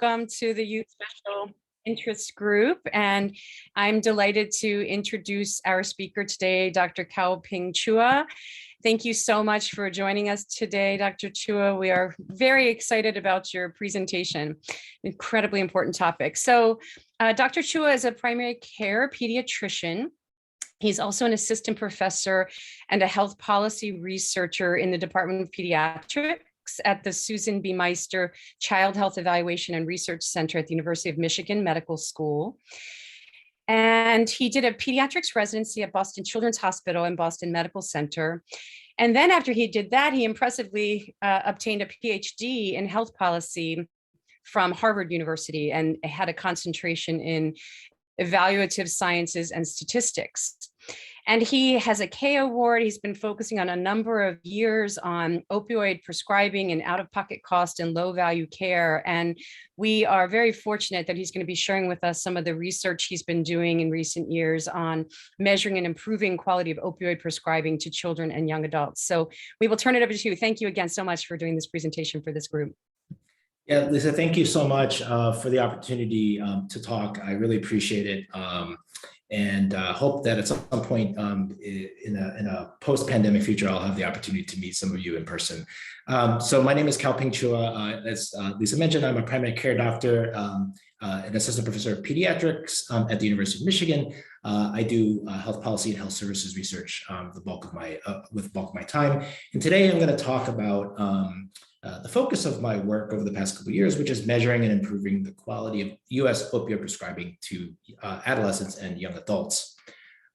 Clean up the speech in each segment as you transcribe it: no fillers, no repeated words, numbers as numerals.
Welcome to the Youth Special Interest Group, and I'm delighted to introduce our speaker today, Dr. Kao-Ping Chua. Thank you so much for joining us today, Dr. Chua. We are very excited about your presentation. Incredibly important topic. So Dr. Chua is a primary care pediatrician. He's also an assistant professor and a health policy researcher in the Department of Pediatrics at the Susan B. Meister Child Health Evaluation and Research Center at the University of Michigan Medical School. And he did a pediatrics residency at Boston Children's Hospital and Boston Medical Center. And then after he did that, he impressively obtained a PhD in health policy from Harvard University and had a concentration in evaluative sciences and statistics. And he has a K award. He's been focusing on a number of years on opioid prescribing and out-of-pocket cost and low-value care. And we are very fortunate that he's going to be sharing with us some of the research he's been doing in recent years on measuring and improving quality of opioid prescribing to children and young adults. So we will turn it over to you. Thank you again so much for doing this presentation for this group. Yeah, Lisa, thank you so much for the opportunity to talk. I really appreciate it. And hope that at some point in a post-pandemic future, I'll have the opportunity to meet some of you in person. So my name is Kao-Ping Chua. As Lisa mentioned, I'm a primary care doctor, an assistant professor of pediatrics at the University of Michigan. I do health policy and health services research with the bulk of my time. And today I'm going to talk about the focus of my work over the past couple of years, which is measuring and improving the quality of U.S. opioid prescribing to adolescents and young adults.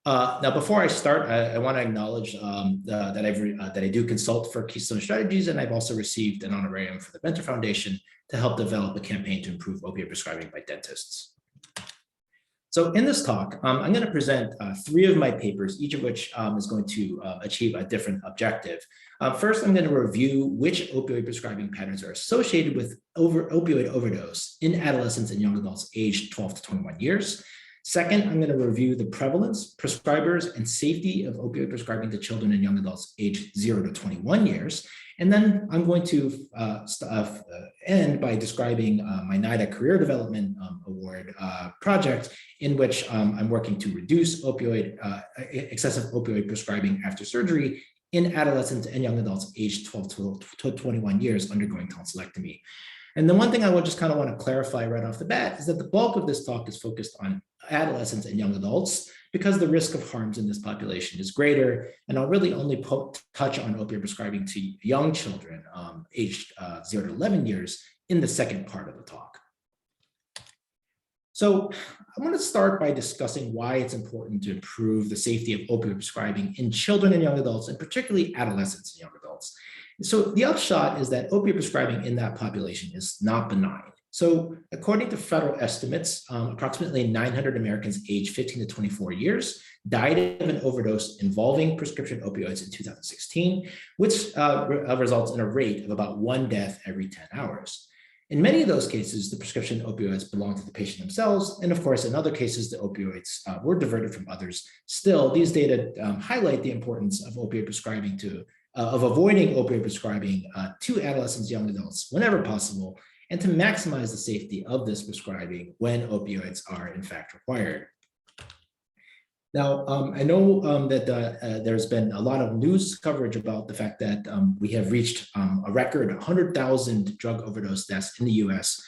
Now, before I start, I want to acknowledge that I do consult for Keystone Strategies, and I've also received an honorarium for the Meister Foundation to help develop a campaign to improve opioid prescribing by dentists. So in this talk, I'm going to present 3 of my papers, each of which is going to achieve a different objective. First, I'm going to review which opioid prescribing patterns are associated with opioid overdose in adolescents and young adults aged 12 to 21 years. Second, I'm going to review the prevalence, prescribers, and safety of opioid prescribing to children and young adults aged 0 to 21 years. And then I'm going to end by describing my NIDA Career Development Award project, in which I'm working to reduce excessive opioid prescribing after surgery in adolescents and young adults aged 12 to 21 years undergoing tonsillectomy. And the one thing I would just kind of want to clarify right off the bat is that the bulk of this talk is focused on adolescents and young adults because the risk of harms in this population is greater. And I'll really only touch on opioid prescribing to young children aged 0 to 11 years in the second part of the talk. So I want to start by discussing why it's important to improve the safety of opioid prescribing in children and young adults, and particularly adolescents and young adults. So the upshot is that opioid prescribing in that population is not benign. So according to federal estimates, approximately 900 Americans aged 15 to 24 years died of an overdose involving prescription opioids in 2016, which results in a rate of about 1 death every 10 hours. In many of those cases, the prescription opioids belong to the patient themselves. And of course, in other cases, the opioids were diverted from others. Still, these data highlight the importance of opioid prescribing of avoiding opioid prescribing to adolescents, young adults, whenever possible, and to maximize the safety of this prescribing when opioids are in fact required. Now, I know that there's been a lot of news coverage about the fact that we have reached a record 100,000 drug overdose deaths in the US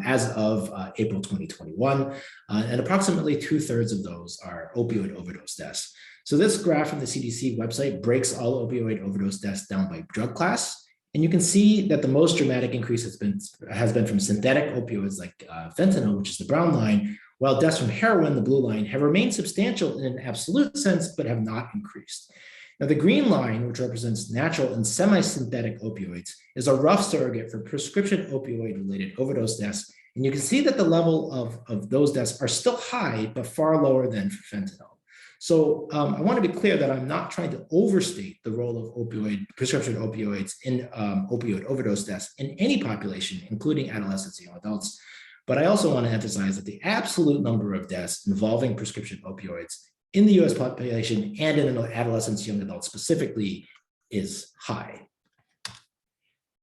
as of April 2021, and approximately 2/3 of those are opioid overdose deaths. So this graph from the CDC website breaks all opioid overdose deaths down by drug class. And you can see that the most dramatic increase has been from synthetic opioids like fentanyl, which is the brown line, while deaths from heroin, the blue line, have remained substantial in an absolute sense, but have not increased. Now, the green line, which represents natural and semi-synthetic opioids, is a rough surrogate for prescription opioid-related overdose deaths. And you can see that the level of those deaths are still high, but far lower than for fentanyl. So I want to be clear that I'm not trying to overstate the role of prescription opioids in opioid overdose deaths in any population, including adolescents and young adults. But I also want to emphasize that the absolute number of deaths involving prescription opioids in the US population and in adolescents, young adults specifically, is high.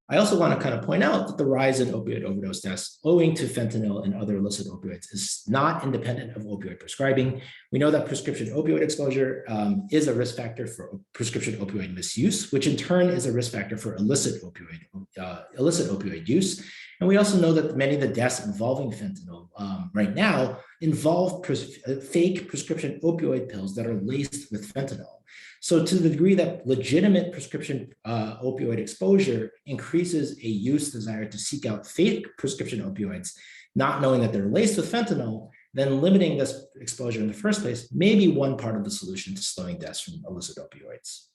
I also want to kind of point out that the rise in opioid overdose deaths owing to fentanyl and other illicit opioids is not independent of opioid prescribing. We know that prescription opioid exposure is a risk factor for prescription opioid misuse, which in turn is a risk factor for illicit opioid use. And we also know that many of the deaths involving fentanyl right now involve fake prescription opioid pills that are laced with fentanyl. So to the degree that legitimate prescription opioid exposure increases a youth's desire to seek out fake prescription opioids, not knowing that they're laced with fentanyl, then limiting this exposure in the first place may be one part of the solution to slowing deaths from illicit opioids.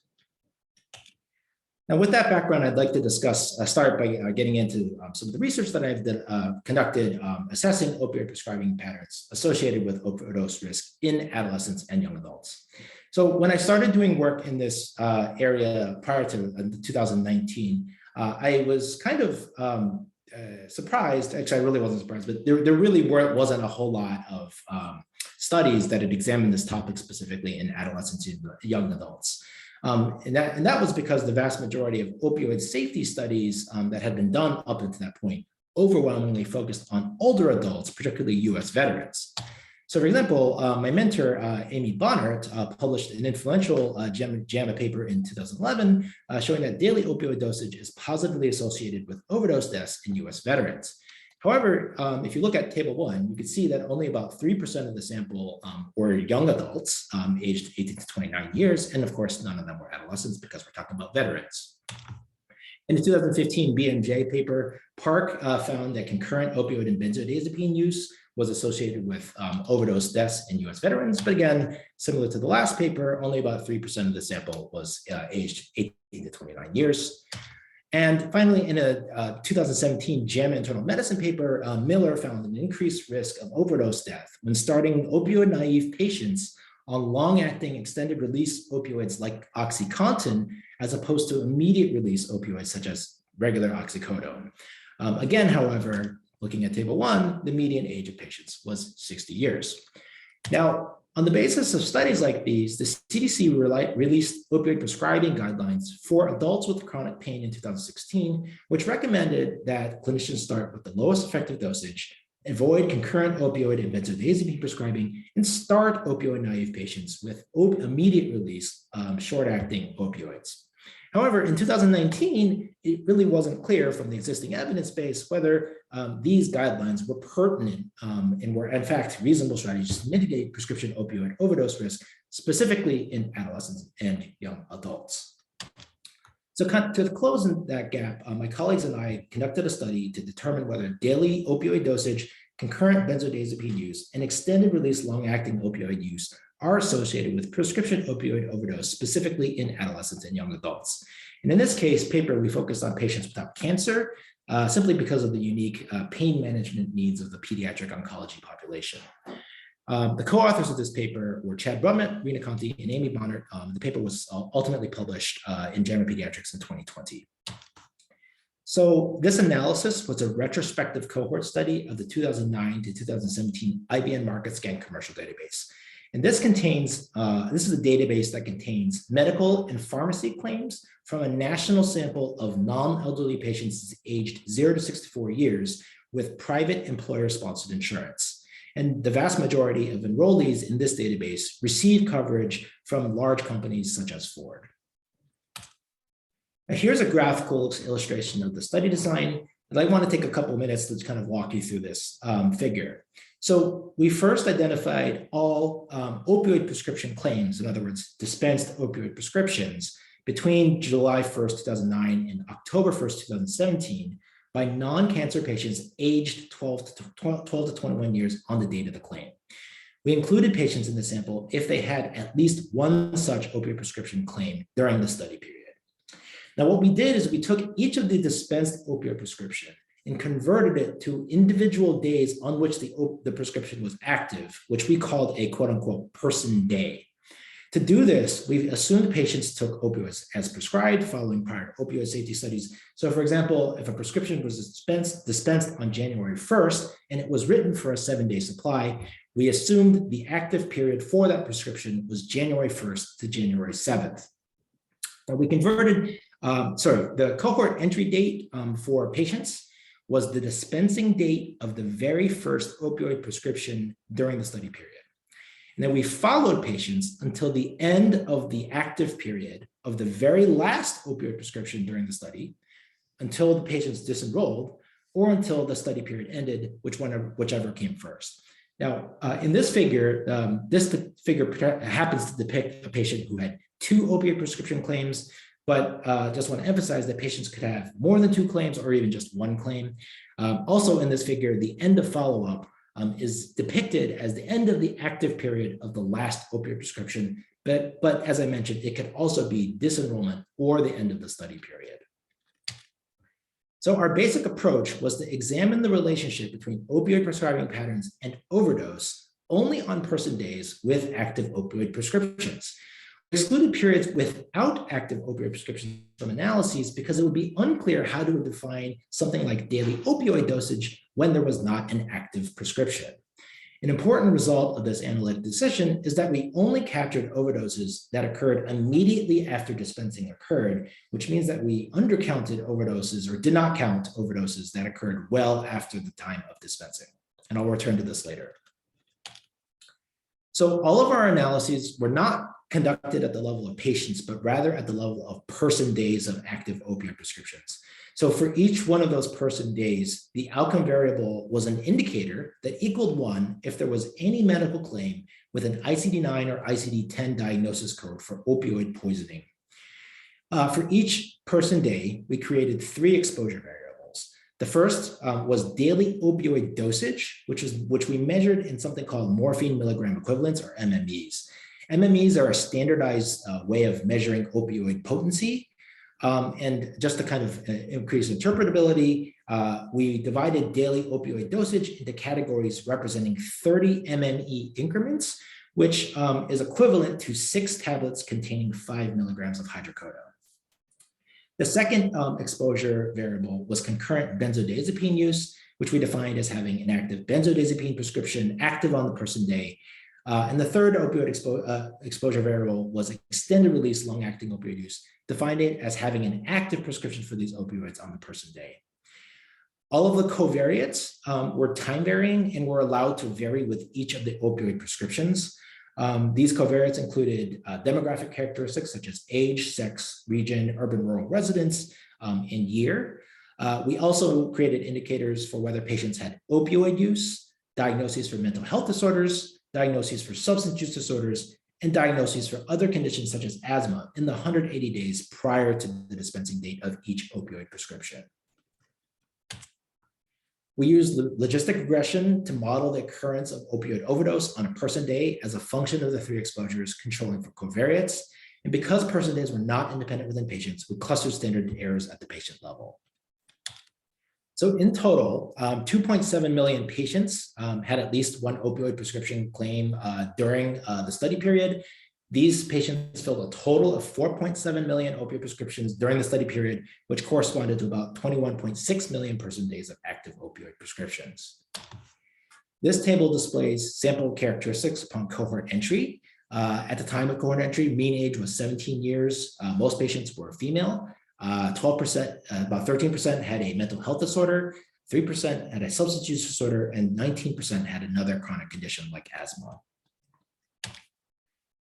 Now, with that background, I'd like to start by getting into some of the research that I've conducted assessing opioid prescribing patterns associated with overdose risk in adolescents and young adults. So when I started doing work in this area prior to 2019, I was kind of surprised. Actually, I really wasn't surprised, but there really wasn't a whole lot of studies that had examined this topic specifically in adolescents and young adults. And that was because the vast majority of opioid safety studies that had been done up until that point overwhelmingly focused on older adults, particularly US veterans. So for example, my mentor, Amy Bonnert, published an influential JAMA paper in 2011 showing that daily opioid dosage is positively associated with overdose deaths in US veterans. However, if you look at table 1, you can see that only about 3% of the sample were young adults aged 18 to 29 years. And of course, none of them were adolescents because we're talking about veterans. In the 2015 BMJ paper, Park found that concurrent opioid and benzodiazepine use was associated with overdose deaths in US veterans. But again, similar to the last paper, only about 3% of the sample was aged 18 to 29 years. And finally, in a 2017 JAMA Internal Medicine paper, Miller found an increased risk of overdose death when starting opioid-naive patients on long-acting extended-release opioids like OxyContin, as opposed to immediate-release opioids such as regular oxycodone. Again, however, looking at table 1, the median age of patients was 60 years. Now, on the basis of studies like these, the CDC released opioid prescribing guidelines for adults with chronic pain in 2016, which recommended that clinicians start with the lowest effective dosage, avoid concurrent opioid and benzodiazepine prescribing, and start opioid-naive patients with immediate release short-acting opioids. However, in 2019, it really wasn't clear from the existing evidence base whether these guidelines were pertinent and were, in fact, reasonable strategies to mitigate prescription opioid overdose risk, specifically in adolescents and young adults. So to close in that gap, my colleagues and I conducted a study to determine whether daily opioid dosage, concurrent benzodiazepine use, and extended release long-acting opioid use are associated with prescription opioid overdose, specifically in adolescents and young adults. And in this case, we focused on patients without cancer, simply because of the unique pain management needs of the pediatric oncology population. The co-authors of this paper were Chad Brummett, Rena Conti, and Amy Bonnert. The paper was ultimately published in JAMA Pediatrics in 2020. So this analysis was a retrospective cohort study of the 2009 to 2017 IBM Market Scan commercial database. And this is a database that contains medical and pharmacy claims from a national sample of non-elderly patients aged 0 to 64 years with private employer-sponsored insurance. And the vast majority of enrollees in this database receive coverage from large companies such as Ford. Now, here's a graphical illustration of the study design, and I want to take a couple of minutes to kind of walk you through this figure. So we first identified all opioid prescription claims, in other words, dispensed opioid prescriptions, between July 1st, 2009 and October 1st, 2017, by non-cancer patients aged 12 to 21 years on the date of the claim. We included patients in the sample if they had at least one such opioid prescription claim during the study period. Now, what we did is we took each of the dispensed opioid prescription and converted it to individual days on which the prescription was active, which we called a quote unquote person day. To do this, we assumed patients took opioids as prescribed following prior opioid safety studies. So for example, if a prescription was dispensed on January 1st and it was written for a 7-day supply, we assumed the active period for that prescription was January 1st to January 7th. Now we converted The cohort entry date for patients was the dispensing date of the very first opioid prescription during the study period. And then we followed patients until the end of the active period of the very last opioid prescription during the study, until the patients disenrolled, or until the study period ended, whichever came first. Now, in this figure, happens to depict a patient who had 2 opioid prescription claims, but just want to emphasize that patients could have more than 2 claims or even just 1 claim. Also in this figure, the end of follow-up is depicted as the end of the active period of the last opioid prescription, but as I mentioned, it could also be disenrollment or the end of the study period. So our basic approach was to examine the relationship between opioid prescribing patterns and overdose only on person days with active opioid prescriptions. We excluded periods without active opioid prescriptions from analyses because it would be unclear how to define something like daily opioid dosage when there was not an active prescription. An important result of this analytic decision is that we only captured overdoses that occurred immediately after dispensing occurred, which means that we undercounted overdoses or did not count overdoses that occurred well after the time of dispensing. And I'll return to this later. So all of our analyses were not conducted at the level of patients, but rather at the level of person days of active opioid prescriptions. So for each one of those person days, the outcome variable was an indicator that equaled 1 if there was any medical claim with an ICD-9 or ICD-10 diagnosis code for opioid poisoning. For each person day, we created 3 exposure variables. The first was daily opioid dosage, which we measured in something called morphine milligram equivalents, or MMEs. MMEs are a standardized way of measuring opioid potency. And just to kind of increase interpretability, we divided daily opioid dosage into categories representing 30 MME increments, which is equivalent to 6 tablets containing 5 milligrams of hydrocodone. The second exposure variable was concurrent benzodiazepine use, which we defined as having an active benzodiazepine prescription active on the person day. And the third opioid exposure variable was extended release long-acting opioid use, defined it as having an active prescription for these opioids on the person day. All of the covariates were time varying and were allowed to vary with each of the opioid prescriptions. These covariates included demographic characteristics such as age, sex, region, urban, rural residence, and year. We also created indicators for whether patients had opioid use, diagnoses for mental health disorders, diagnoses for substance use disorders, and diagnoses for other conditions such as asthma in the 180 days prior to the dispensing date of each opioid prescription. We used logistic regression to model the occurrence of opioid overdose on a person day as a function of the 3 exposures controlling for covariates. And because person days were not independent within patients, we clustered standard errors at the patient level. So in total, 2.7 million patients had at least 1 opioid prescription claim during the study period. These patients filled a total of 4.7 million opioid prescriptions during the study period, which corresponded to about 21.6 million person days of active opioid prescriptions. This table displays sample characteristics upon cohort entry. At the time of cohort entry, mean age was 17 years. Most patients were female. 12%, about 13% had a mental health disorder, 3% had a substance use disorder, and 19% had another chronic condition like asthma.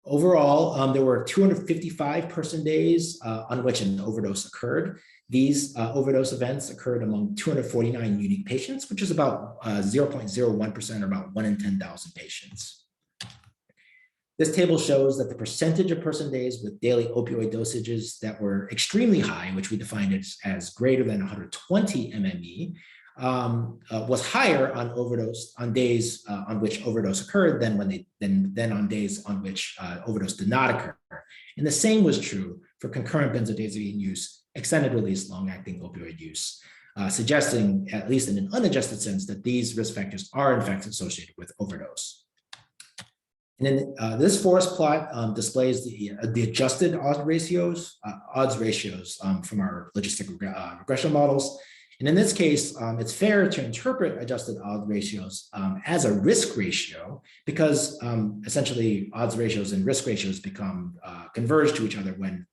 Overall, there were 255 person days on which an overdose occurred. These overdose events occurred among 249 unique patients, which is about 0.01% or about 1 in 10,000 patients. This table shows that the percentage of person days with daily opioid dosages that were extremely high, which we defined as greater than 120 MME, was higher on days on which overdose occurred than on days on which overdose did not occur. And the same was true for concurrent benzodiazepine use, extended release long-acting opioid use, suggesting, at least in an unadjusted sense, that these risk factors are in fact associated with overdose. And then this forest plot displays the adjusted odds ratios from our logistic regression models. And in this case, it's fair to interpret adjusted odds ratios as a risk ratio because essentially odds ratios and risk ratios become converge to each other when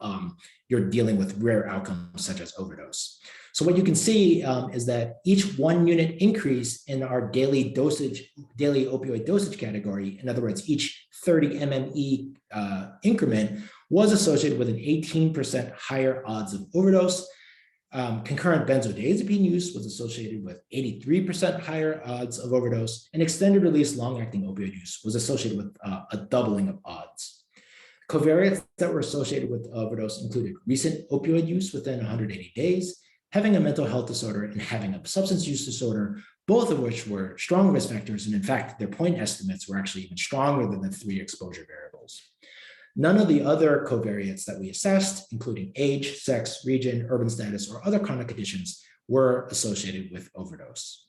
you're dealing with rare outcomes such as overdose. So what you can see is that each 1 unit increase in our daily opioid dosage category, in other words, each 30 MME increment was associated with an 18% higher odds of overdose. Concurrent benzodiazepine use was associated with 83% higher odds of overdose, and extended release long-acting opioid use was associated with a doubling of odds. Covariates that were associated with overdose included recent opioid use within 180 days, having a mental health disorder, and having a substance use disorder, both of which were strong risk factors. And in fact, their point estimates were actually even stronger than the 3 exposure variables. None of the other covariates that we assessed, including age, sex, region, urban status, or other chronic conditions, were associated with overdose.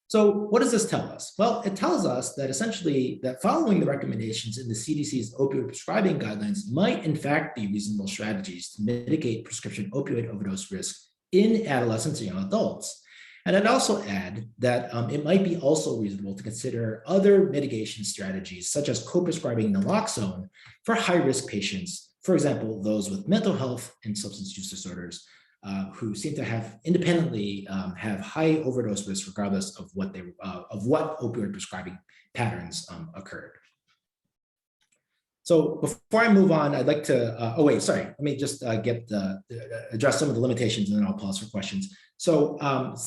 So what does this tell us? Well, it tells us that essentially that following the recommendations in the CDC's opioid prescribing guidelines might in fact be reasonable strategies to mitigate prescription opioid overdose risk in adolescents and young adults. And I'd also add that it might be also reasonable to consider other mitigation strategies, such as co-prescribing naloxone for high-risk patients, for example, those with mental health and substance use disorders, who seem to have independently have high overdose risk regardless of what opioid prescribing patterns occurred. So before I move on, I'd like to, let me just address some of the limitations and then I'll pause for questions. So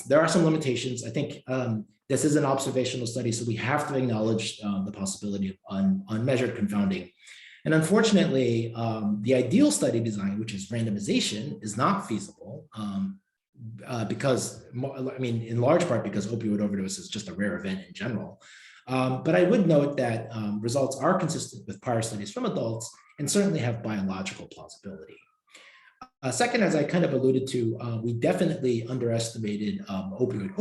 there are some limitations. I think this is an observational study, so we have to acknowledge the possibility of unmeasured confounding. And unfortunately, the ideal study design, which is randomization, is not feasible because, in large part because opioid overdose is just a rare event in general. But I would note that results are consistent with prior studies from adults and certainly have biological plausibility. Second, as I kind of alluded to, we definitely underestimated opioid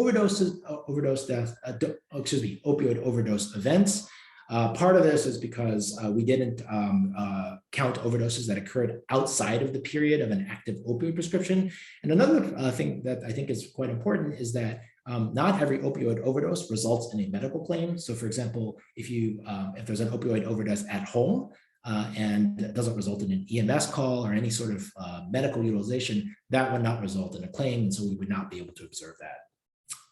overdose events. Part of this is because we didn't count overdoses that occurred outside of the period of an active opioid prescription. And another thing that I think is quite important is that not every opioid overdose results in a medical claim. So for example, if there's an opioid overdose at home and it doesn't result in an EMS call or any sort of medical utilization, that would not result in a claim. And so we would not be able to observe that.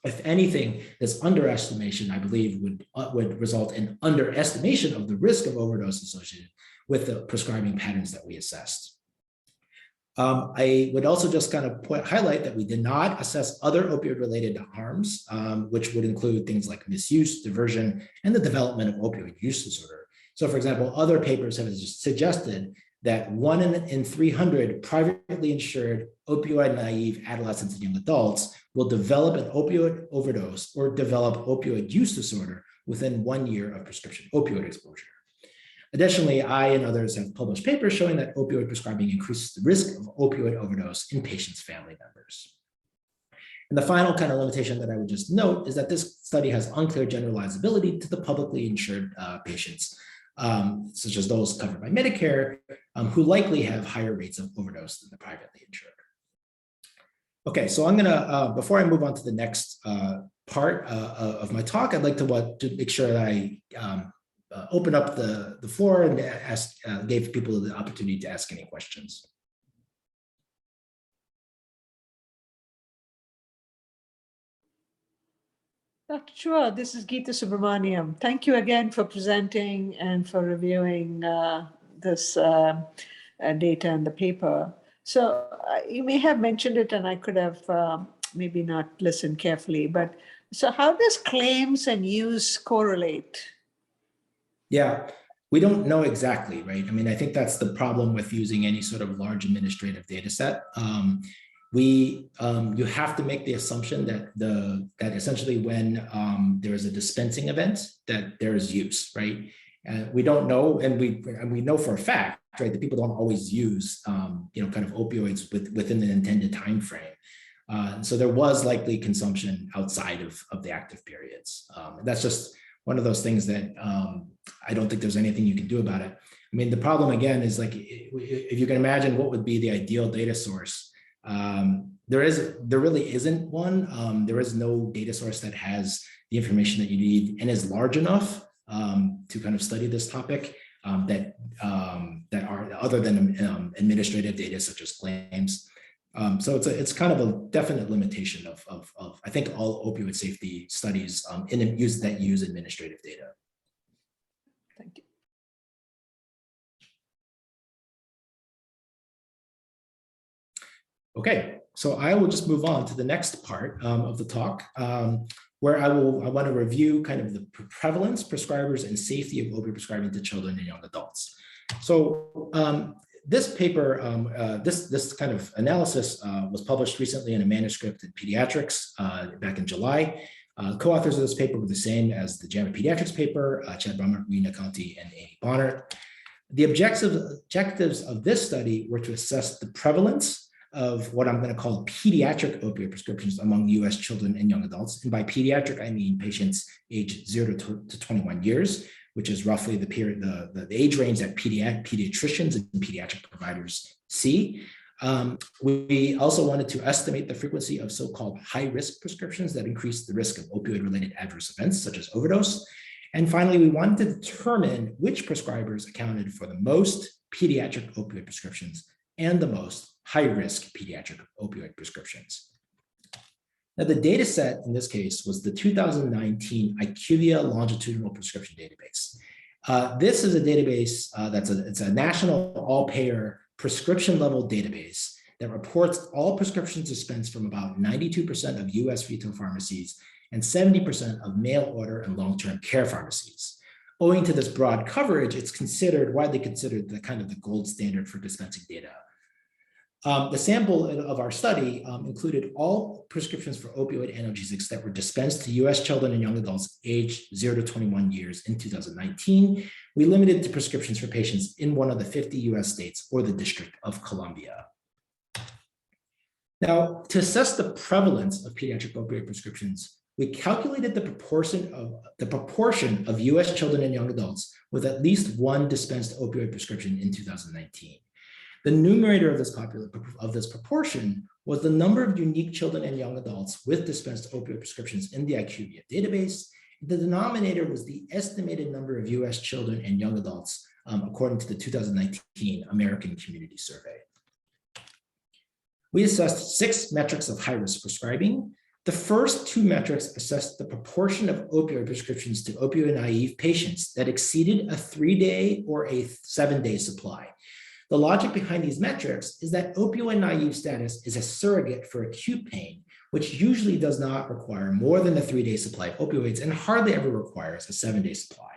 If anything, this underestimation, I believe, would result in underestimation of the risk of overdose associated with the prescribing patterns that we assessed. I would also just kind of highlight that we did not assess other opioid-related harms, which would include things like misuse, diversion, and the development of opioid use disorder. So for example, other papers have suggested that 1 in 300 privately insured opioid-naive adolescents and young adults will develop an opioid overdose or develop opioid use disorder within 1 year of prescription opioid exposure. Additionally, I and others have published papers showing that opioid prescribing increases the risk of opioid overdose in patients' family members. And the final kind of limitation that I would just note is that this study has unclear generalizability to the publicly insured patients, such as those covered by Medicare, who likely have higher rates of overdose than the privately insured. Okay, so I'm gonna, before I move on to the next part of my talk, I'd like to make sure that I open up the floor and gave people the opportunity to ask any questions. Dr. Chua, this is Geeta Subramaniam. Thank you again for presenting and for reviewing this data in the paper. So you may have mentioned it and I could have maybe not listened carefully, but so how does claims and use correlate? Yeah, we don't know exactly, right? I mean, I think that's the problem with using any sort of large administrative data set. You have to make the assumption that essentially when there is a dispensing event, that there is use, right? We don't know, and we know for a fact, right, that people don't always use, kind of opioids within the intended time frame. So there was likely consumption outside of the active periods. That's just one of those things that I don't think there's anything you can do about it. I mean, the problem again is like, if you can imagine what would be the ideal data source, there really isn't one. There is no data source that has the information that you need and is large enough to kind of study this topic that are other than administrative data such as claims. So it's kind of a definite limitation of I think all opioid safety studies that use administrative data. Thank you. Okay, so I will just move on to the next part of the talk, where I want to review kind of the prevalence, prescribers, and safety of opioid prescribing to children and young adults. So this paper, this kind of analysis was published recently in a manuscript in Pediatrics back in July. Co-authors of this paper were the same as the JAMA Pediatrics paper, Chad Brummer, Rena Conti, and Amy Bonner. The objectives of this study were to assess the prevalence of what I'm going to call pediatric opioid prescriptions among US children and young adults. And by pediatric, I mean patients aged 0 to 21 years, which is roughly the period, the age range that pediatricians and pediatric providers see. We also wanted to estimate the frequency of so-called high-risk prescriptions that increase the risk of opioid-related adverse events, such as overdose. And finally, we wanted to determine which prescribers accounted for the most pediatric opioid prescriptions and the most high-risk pediatric opioid prescriptions. Now, the data set in this case was the 2019 IQVIA longitudinal prescription database. This is a database it's a national all-payer prescription level database that reports all prescriptions dispensed from about 92% of US retail pharmacies and 70% of mail order and long-term care pharmacies. Owing to this broad coverage, it's widely considered the kind of the gold standard for dispensing data. The sample of our study included all prescriptions for opioid analgesics that were dispensed to US children and young adults aged 0 to 21 years in 2019. We limited to prescriptions for patients in one of the 50 US states or the District of Columbia. Now, to assess the prevalence of pediatric opioid prescriptions, we calculated the proportion of US children and young adults with at least one dispensed opioid prescription in 2019. The numerator of this proportion was the number of unique children and young adults with dispensed opioid prescriptions in the IQVIA database. The denominator was the estimated number of US children and young adults according to the 2019 American Community Survey. We assessed 6 metrics of high-risk prescribing. The first 2 metrics assessed the proportion of opioid prescriptions to opioid-naive patients that exceeded a 3-day or a 7-day supply. The logic behind these metrics is that opioid-naive status is a surrogate for acute pain, which usually does not require more than a 3-day supply of opioids and hardly ever requires a 7-day supply.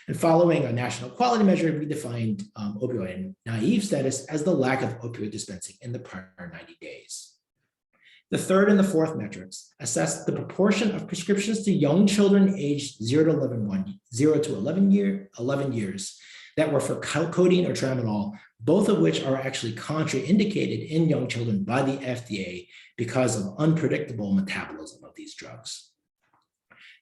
And following a national quality measure, we defined opioid-naive status as the lack of opioid dispensing in the prior 90 days. The third and the fourth metrics assessed the proportion of prescriptions to young children aged 0 to 11 years that were for codeine or tramadol, both of which are actually contraindicated in young children by the FDA because of unpredictable metabolism of these drugs.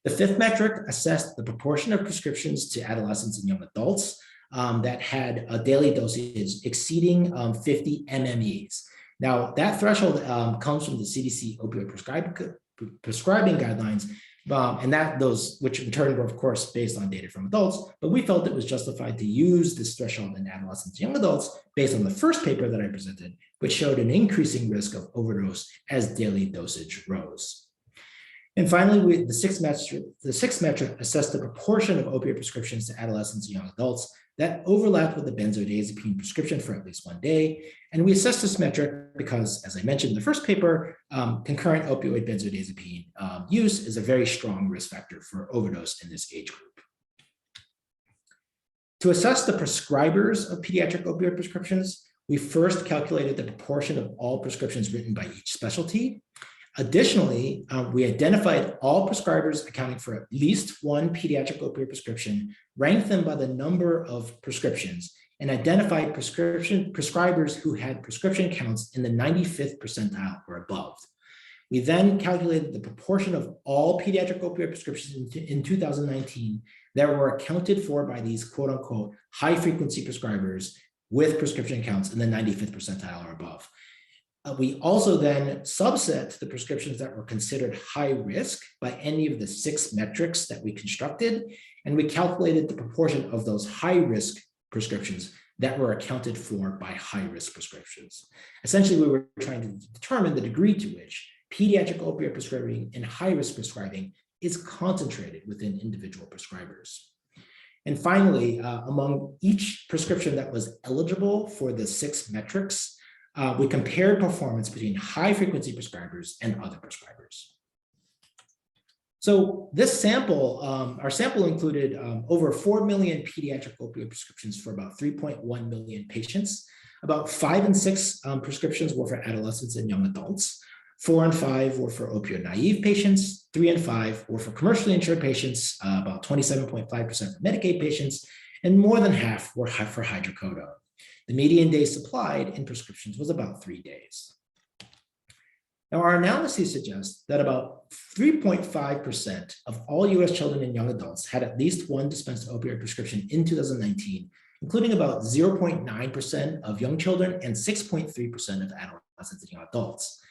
The fifth metric assessed the proportion of prescriptions to adolescents and young adults that had a daily dosage exceeding 50 MMEs. Now, that threshold comes from the CDC opioid prescribing guidelines, and those, which in turn were, of course, based on data from adults, but we felt it was justified to use this threshold in adolescents and young adults based on the first paper that I presented, which showed an increasing risk of overdose as daily dosage rose. And finally, the sixth metric assessed the proportion of opioid prescriptions to adolescents and young adults that overlapped with the benzodiazepine prescription for at least 1 day. And we assessed this metric because, as I mentioned in the first paper, concurrent opioid benzodiazepine use is a very strong risk factor for overdose in this age group. To assess the prescribers of pediatric opioid prescriptions, we first calculated the proportion of all prescriptions written by each specialty. Additionally, we identified all prescribers accounting for at least one pediatric opioid prescription, ranked them by the number of prescriptions, and identified prescribers who had prescription counts in the 95th percentile or above. We then calculated the proportion of all pediatric opioid prescriptions in 2019 that were accounted for by these quote unquote high frequency prescribers with prescription counts in the 95th percentile or above. We also then subset the prescriptions that were considered high risk by any of the 6 metrics that we constructed, and we calculated the proportion of those high risk prescriptions that were accounted for by high risk prescriptions. Essentially, we were trying to determine the degree to which pediatric opioid prescribing and high risk prescribing is concentrated within individual prescribers. And finally, among each prescription that was eligible for the 6 metrics, we compared performance between high frequency prescribers and other prescribers. So this sample, our sample included over 4 million pediatric opioid prescriptions for about 3.1 million patients. About 5 and 6 prescriptions were for adolescents and young adults. 4 and 5 were for opioid naive patients. 3 and 5 were for commercially insured patients, about 27.5% for Medicaid patients, and more than half were for hydrocodone. The median days supplied in prescriptions was about 3 days. Now, our analyses suggest that about 3.5% of all US children and young adults had at least one dispensed opioid prescription in 2019, including about 0.9% of young children and 6.3% of adolescents and young adults.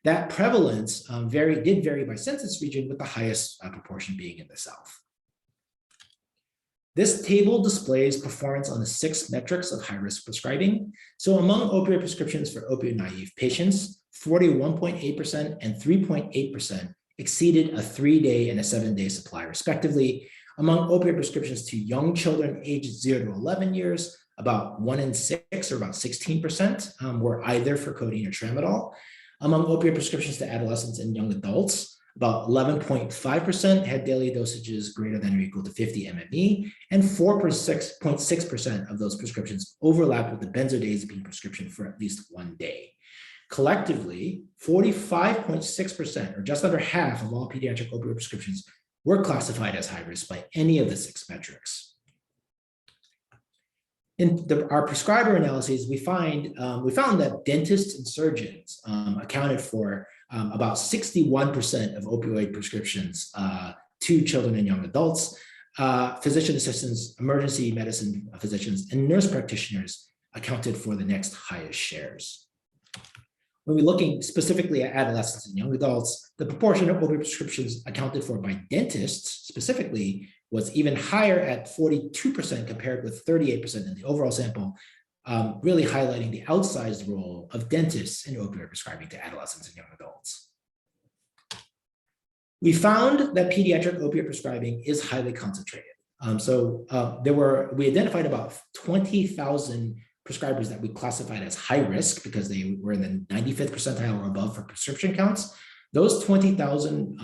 That prevalence did vary by census region, with the highest proportion being in the South. This table displays performance on the 6 metrics of high-risk prescribing. So among opioid prescriptions for opioid-naive patients, 41.8% and 3.8% exceeded a 3-day and a 7-day supply, respectively. Among opioid prescriptions to young children aged 0 to 11 years, about 1 in 6, or about 16%, were either for codeine or tramadol. Among opioid prescriptions to adolescents and young adults, about 11.5% had daily dosages greater than or equal to 50 MME, and 4.6% of those prescriptions overlapped with the benzodiazepine prescription for at least 1 day. Collectively, 45.6%, or just under half of all pediatric opioid prescriptions, were classified as high risk by any of the 6 metrics. In our prescriber analyses, we found that dentists and surgeons accounted for about 61% of opioid prescriptions to children and young adults. Physician assistants, emergency medicine physicians, and nurse practitioners accounted for the next highest shares. When we're looking specifically at adolescents and young adults, the proportion of opioid prescriptions accounted for by dentists specifically was even higher at 42% compared with 38% in the overall sample, really highlighting the outsized role of dentists in opioid prescribing to adolescents and young adults. We found that pediatric opioid prescribing is highly concentrated. We identified about 20,000 prescribers that we classified as high risk because they were in the 95th percentile or above for prescription counts. Those 20,000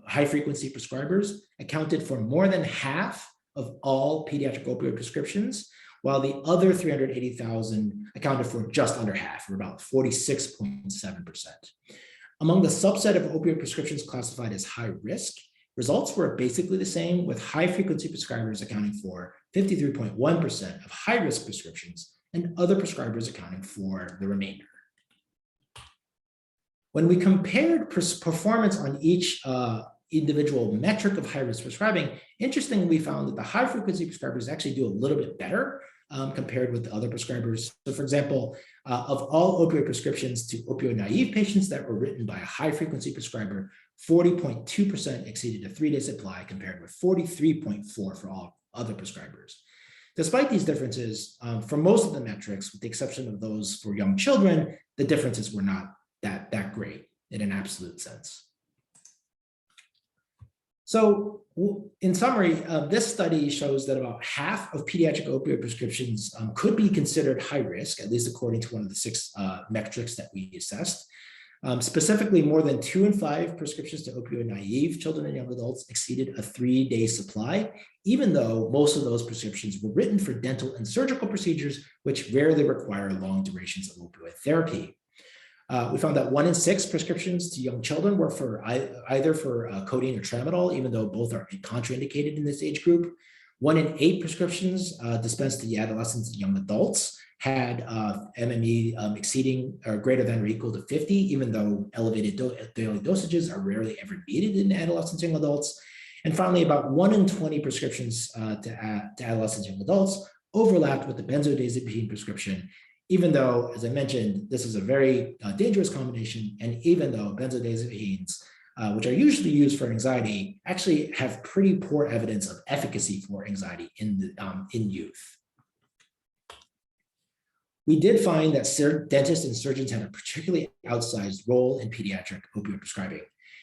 high frequency prescribers accounted for more than half of all pediatric opioid prescriptions, while the other 380,000 accounted for just under half, or about 46.7%. Among the subset of opioid prescriptions classified as high risk, results were basically the same, with high frequency prescribers accounting for 53.1% of high risk prescriptions and other prescribers accounting for the remainder. When we compared performance on each individual metric of high-risk prescribing, interestingly, we found that the high-frequency prescribers actually do a little bit better compared with the other prescribers. So for example, of all opioid prescriptions to opioid-naive patients that were written by a high-frequency prescriber, 40.2% exceeded a 3-day supply compared with 43.4% for all other prescribers. Despite these differences, for most of the metrics, with the exception of those for young children, the differences were not that great in an absolute sense. So in summary, this study shows that about half of pediatric opioid prescriptions could be considered high risk, at least according to one of the 6 metrics that we assessed. Specifically, more than 2 in 5 prescriptions to opioid naive children and young adults exceeded a 3-day supply, even though most of those prescriptions were written for dental and surgical procedures, which rarely require long durations of opioid therapy. We found that 1 in 6 prescriptions to young children were for either for codeine or tramadol, even though both are contraindicated in this age group. 1 in 8 prescriptions dispensed to adolescents and young adults had MME exceeding or greater than or equal to 50, even though elevated daily dosages are rarely ever needed in adolescents and young adults. And finally, about 1 in 20 prescriptions to adolescents and young adults overlapped with the benzodiazepine prescription, even though, as I mentioned, this is a very dangerous combination, and even though benzodiazepines, which are usually used for anxiety, actually have pretty poor evidence of efficacy for anxiety in youth. We did find that dentists and surgeons had a particularly outsized role in pediatric opioid prescribing.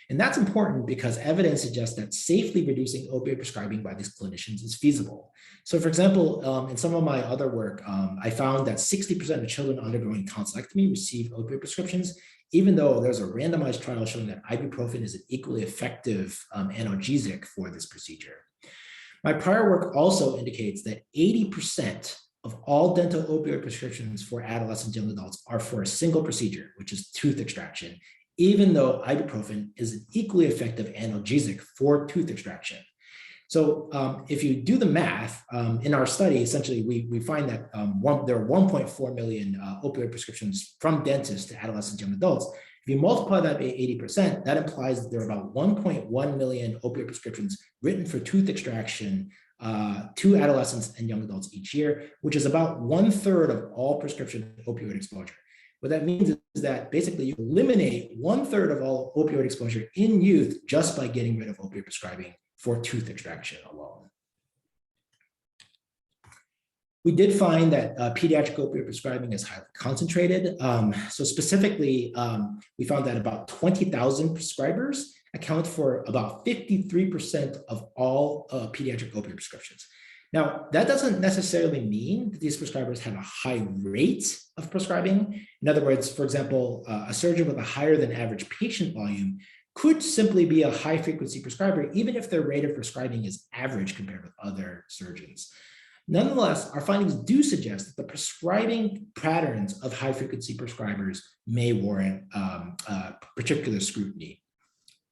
And that's important because evidence suggests that safely reducing opioid prescribing by these clinicians is feasible. So for example, in some of my other work, I found that 60% of children undergoing tonsillectomy receive opioid prescriptions, even though there's a randomized trial showing that ibuprofen is an equally effective analgesic for this procedure. My prior work also indicates that 80% of all dental opioid prescriptions for adolescents and young adults are for a single procedure, which is tooth extraction, even though ibuprofen is an equally effective analgesic for tooth extraction. So if you do the math, in our study, essentially, we find that there are 1.4 million opioid prescriptions from dentists to adolescents and young adults. If you multiply that by 80%, that implies that there are about 1.1 million opioid prescriptions written for tooth extraction to adolescents and young adults each year, which is about 1/3 of all prescription opioid exposure. What that means is that basically you eliminate 1/3 of all opioid exposure in youth just by getting rid of opioid prescribing for tooth extraction alone. We did find that pediatric opioid prescribing is highly concentrated. So specifically, we found that about 20,000 prescribers account for about 53% of all pediatric opioid prescriptions. Now, that doesn't necessarily mean that these prescribers have a high rate of prescribing. In other words, for example, a surgeon with a higher than average patient volume could simply be a high frequency prescriber, even if their rate of prescribing is average compared with other surgeons. Nonetheless, our findings do suggest that the prescribing patterns of high frequency prescribers may warrant particular scrutiny.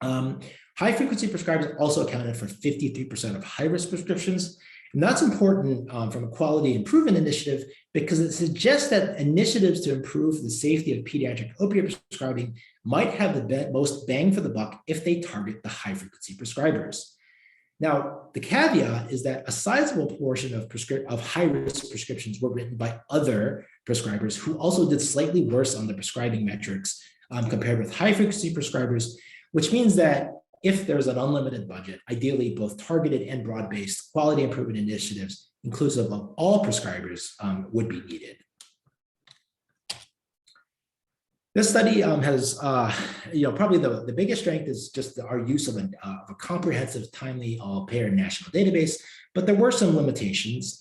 High frequency prescribers also accounted for 53% of high risk prescriptions. And that's important from a quality improvement initiative because it suggests that initiatives to improve the safety of pediatric opioid prescribing might have the most bang for the buck if they target the high frequency prescribers. Now, the caveat is that a sizable portion of high-risk prescriptions were written by other prescribers who also did slightly worse on the prescribing metrics compared with high-frequency prescribers, which means that if there's an unlimited budget, ideally both targeted and broad-based quality improvement initiatives, inclusive of all prescribers, would be needed. This study has, probably the biggest strength is just our use of a comprehensive, timely, all-payer national database, but there were some limitations.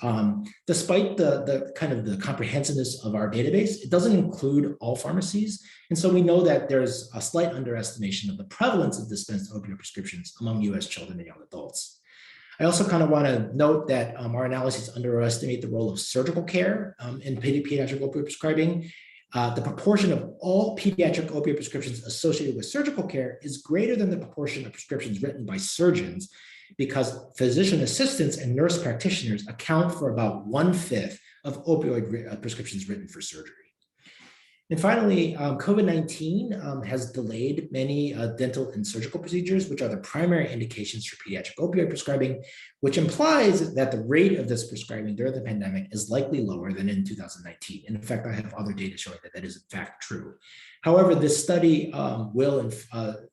Despite the kind of the comprehensiveness of our database, it doesn't include all pharmacies. And so we know that there's a slight underestimation of the prevalence of dispensed opioid prescriptions among US children and young adults. I also kind of want to note that our analyses underestimate the role of surgical care in pediatric opioid prescribing. The proportion of all pediatric opioid prescriptions associated with surgical care is greater than the proportion of prescriptions written by surgeons because physician assistants and nurse practitioners account for about 1/5 of opioid prescriptions written for surgery. And finally, COVID-19 has delayed many dental and surgical procedures, which are the primary indications for pediatric opioid prescribing, which implies that the rate of this prescribing during the pandemic is likely lower than in 2019. And in fact, I have other data showing that that is in fact true. However, this study will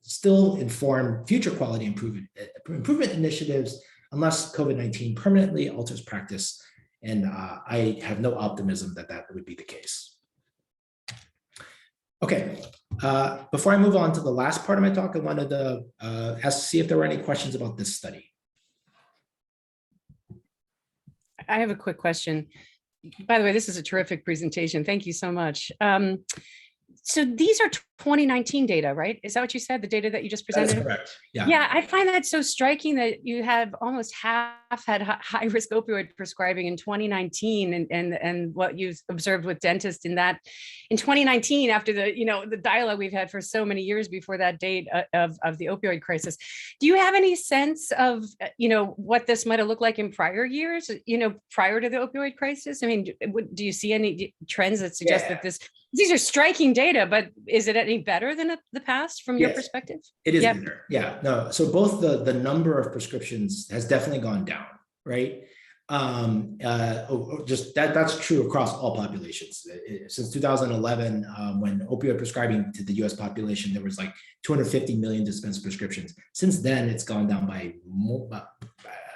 still inform future quality improvement initiatives unless COVID-19 permanently alters practice. And I have no optimism that that would be the case. Okay, before I move on to the last part of my talk, I wanted to see if there were any questions about this study. I have a quick question. By the way, this is a terrific presentation. Thank you so much. So these are 2019 data, right? Is that what you said? The data that you just presented? That's correct. Yeah. Yeah, I find that so striking that you have almost half had high risk opioid prescribing in 2019, and what you observed with dentists in 2019 after the dialogue we've had for so many years before that date of the opioid crisis. Do you have any sense of what this might have looked like in prior years? Prior to the opioid crisis? I mean, do you see any trends that suggest that these are striking data, but is it any better than the past from your perspective? It is better. Yeah, no. So both the number of prescriptions has definitely gone down, right? just that's true across all populations. Since 2011, when opioid prescribing to the US population, there was like 250 million dispensed prescriptions. Since then, it's gone down by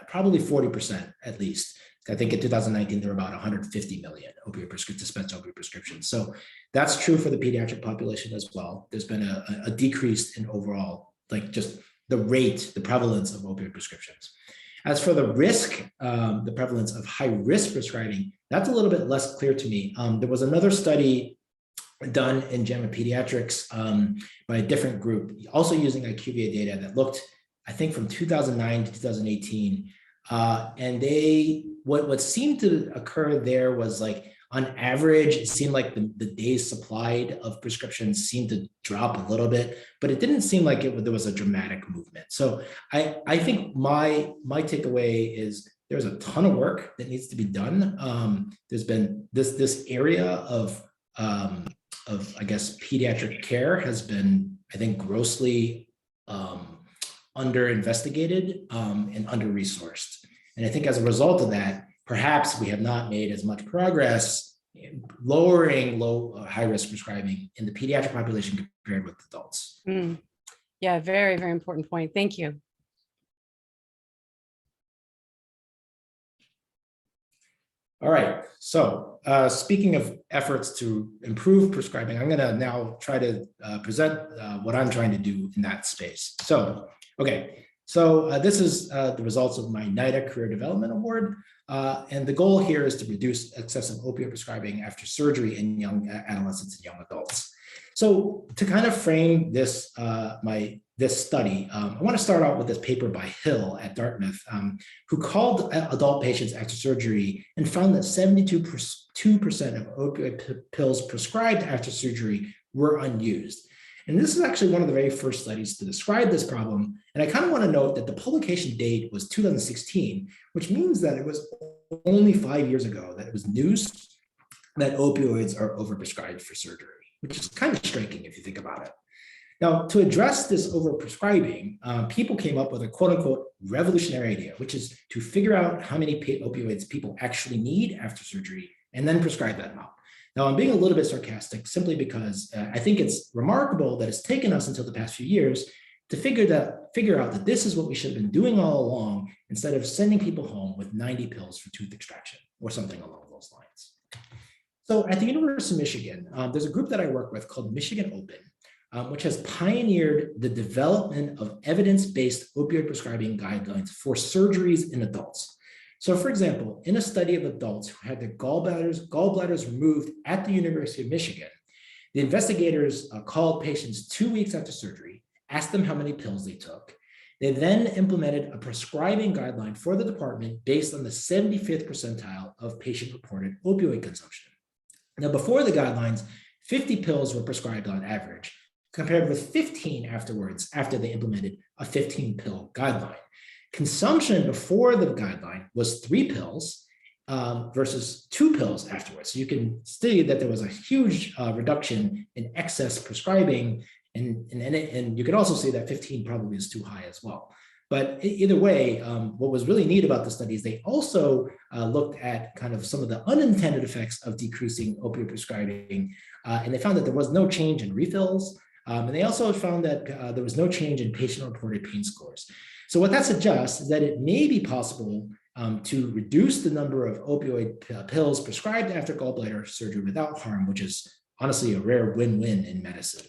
probably 40% at least. I think in 2019, there were about 150 million dispensed opioid prescriptions. So that's true for the pediatric population as well. There's been a decrease in overall, like just the rate, the prevalence of opioid prescriptions. As for the risk, the prevalence of high-risk prescribing, that's a little bit less clear to me. There was another study done in JAMA Pediatrics by a different group, also using IQVIA data that looked, I think, from 2009 to 2018. And what seemed to occur there was like, on average, it seemed like the days supplied of prescriptions seemed to drop a little bit, but it didn't seem like there was a dramatic movement. So I think my takeaway is there's a ton of work that needs to be done. There's been this area of I guess pediatric care has been, I think, grossly under investigated and under resourced. And I think as a result of that, perhaps we have not made as much progress in lowering high-risk prescribing in the pediatric population compared with adults. Yeah, very, very important point. Thank you. All right, so speaking of efforts to improve prescribing, I'm gonna now try to present what I'm trying to do in that space. So, okay, so this is the results of my NIDA Career Development Award. And the goal here is to reduce excessive opioid prescribing after surgery in young adolescents and young adults. So to kind of frame this, this study, I want to start out with this paper by Hill at Dartmouth, who called adult patients after surgery and found that 72% of opioid pills prescribed after surgery were unused. And this is actually one of the very first studies to describe this problem. And I kind of want to note that the publication date was 2016, which means that it was only 5 years ago that it was news that opioids are overprescribed for surgery, which is kind of striking if you think about it. Now, to address this overprescribing, people came up with a quote unquote revolutionary idea, which is to figure out how many opioids people actually need after surgery and then prescribe that amount. Now, I'm being a little bit sarcastic simply because I think it's remarkable that it's taken us until the past few years to figure out that this is what we should have been doing all along instead of sending people home with 90 pills for tooth extraction or something along those lines. So at the University of Michigan, there's a group that I work with called Michigan Open, which has pioneered the development of evidence-based opioid prescribing guidelines for surgeries in adults. So for example, in a study of adults who had their gallbladders removed at the University of Michigan, the investigators called patients 2 weeks after surgery, asked them how many pills they took. They then implemented a prescribing guideline for the department based on the 75th percentile of patient-reported opioid consumption. Now, before the guidelines, 50 pills were prescribed on average, compared with 15 afterwards after they implemented a 15-pill guideline. Consumption before the guideline was 3 pills versus 2 pills afterwards. So you can see that there was a huge reduction in excess prescribing, and you can also see that 15 probably is too high as well. But either way, what was really neat about the study is they also looked at kind of some of the unintended effects of decreasing opioid prescribing, and they found that there was no change in refills, and they also found that there was no change in patient-reported pain scores. So what that suggests is that it may be possible to reduce the number of opioid pills prescribed after gallbladder surgery without harm, which is honestly a rare win-win in medicine.